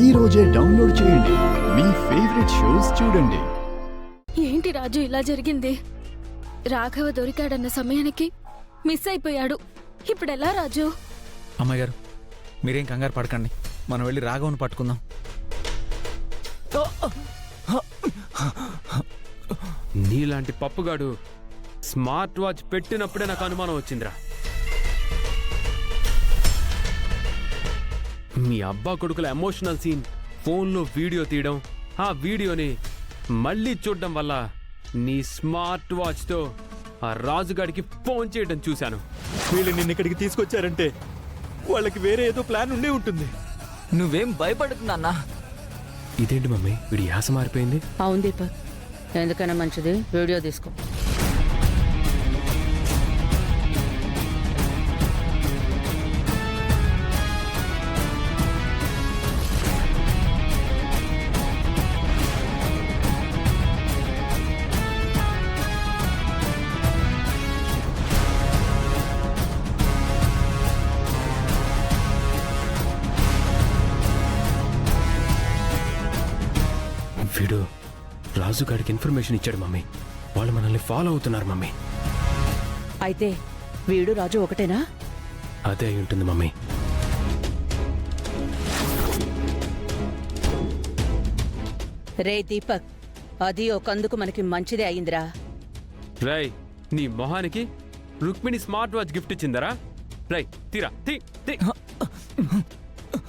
ఈ రోజే డౌన్లోడ్ చేయండి. మీ ఫేవరెట్ షోస్ చూడండి. ఏంటి రాజు ఇలా జరిగింది? రాఘవ దొరికాడన్న సమయానికి మిస్ అయిపోయాడు. ఇప్పుడెలా రాజు? అమ్మాయి గారు, మీరేం కంగారు పడకండి. మనం వెళ్ళి రాఘవను పట్టుకుందాం. నీలాంటి పప్పుగాడు స్మార్ట్ వాచ్ పెట్టినప్పుడే నాకు అనుమానం వచ్చిందిరా. మీ అబ్బా కొడుకుల ఎమోషనల్ సీన్ ఫోన్లో వీడియో తీయడం, ఆ వీడియోని మళ్ళీ చూడడం వల్ల నీ స్మార్ట్ వాచ్తో ఆ రాజుగాడికి ఫోన్ చేయడం చూశాను. వీళ్ళు నిన్ను ఇక్కడికి తీసుకొచ్చారంటే వాళ్ళకి వేరే ఏదో ప్లాన్ ఉండే ఉంటుంది. నువ్వేం భయపడుతున్నా? ఇదేంటి మమ్మీ, వీడి యాస మారిపోయింది. అవును దీపక్, ఎందుకైనా మంచిది వీడియో తీసుకో. వీడు రాజుగాడికి ఇన్ఫర్మేషన్ ఇచ్చాడు మమ్మీ. వాళ్ళు మనల్ని ఫాలో అవుతున్నారు మమ్మీ. అయితే వీడు రాజు ఒకటేనా? అదే అయి ఉంటుంది మమ్మీ. రే దీపక్, అది ఒకందుకు మనకి మంచిదే అయిందిరా. రై, నీ మొహానికి రుక్మిణి స్మార్ట్ వాచ్ గిఫ్ట్ ఇచ్చిందరా? రై, తీరా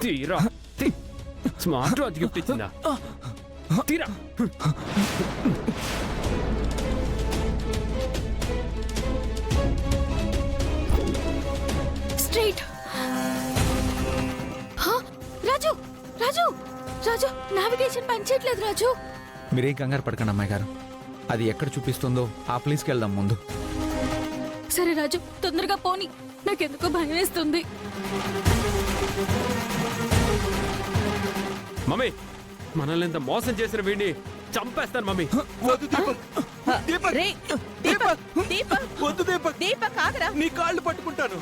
తీరా స్మార్ట్ వాచ్ గిఫ్ట్ ఇచ్చిందా? తీరా. స్ట్రైట్. రాజు రాజు రాజు, నావిగేషన్ పనిచేయట్లేదు రాజు. మీరేం కంగారు పడకండి అమ్మాయి గారు. అది ఎక్కడ చూపిస్తుందో ఆ ప్లేస్కి వెళ్దాం ముందు. సరే రాజు, తొందరగా పోని, నాకెందుకో భయం వేస్తుంది. మమ్మీ, మనల్ని ఇంత మోసం చేసిన వీడిని చంపేస్తాను మమ్మీ. వద్దు దీపక్. దీపక్, రే దీపక్, దీపక్, వద్దు దీపక్. దీపక్ ఆగరా. నీ కాళ్ళు పట్టుకుంటాను.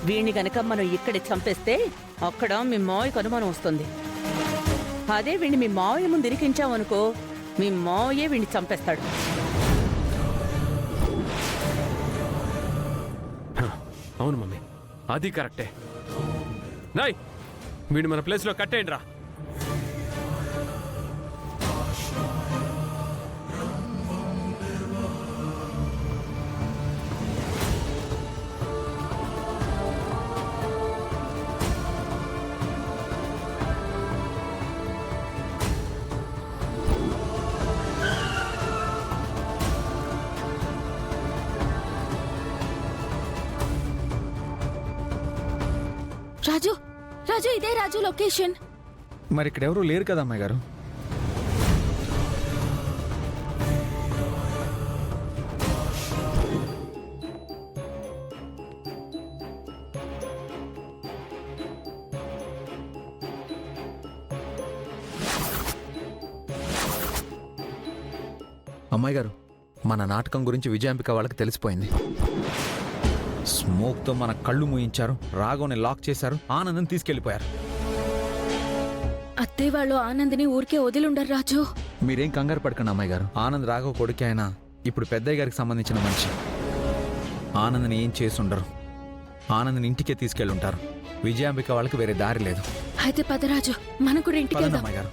వీణ్ణి గనక మనం ఇక్కడే చంపేస్తే అక్కడ మీ మావయ్యకు అనుమానం వస్తుంది. అదే వీణ్ణి మీ మావయ్య ముందు ఇరికించామనుకో, మీ మావయ్యే వీణ్ణి చంపేస్తాడు. అవును మమ్మీ, అది కరెక్టే. నాయ్, వీడిని మన ప్లేస్లో కట్టేయండి రా. రాజు రాజు, ఇదే రాజు లొకేషన్. మరి ఇక్కడ ఎవరు లేరు కదా అమ్మాయి గారు. అమ్మాయి గారు, మన నాటకం గురించి విజయాంబిక వాళ్ళకి తెలిసిపోయింది. స్మోక్తో మన కళ్ళు మూయించారు, రాఘవని లాక్ చేశారు, ఆనందం తీసుకెళ్లిపోయారు. అత్తయ్య వాళ్ళు ఆనంద్ని ఊరికే వదిలుండరు రాజు. మీరేం కంగారు పడకండి అమ్మాయి గారు. ఆనంద్ రాఘవ కొడుకే అయినా ఇప్పుడు పెద్దయ్య గారికి సంబంధించిన మనిషి. ఆనంద్ని ఏం చేసుండరు. ఆనంద్ని ఇంటికే తీసుకెళ్ళుంటారు. విజయాంబిక వాళ్ళకి వేరే దారి లేదు. అయితే పదరాజు, మనం కూడా ఇంటికి వెళ్దాం. అమ్మాయి గారు.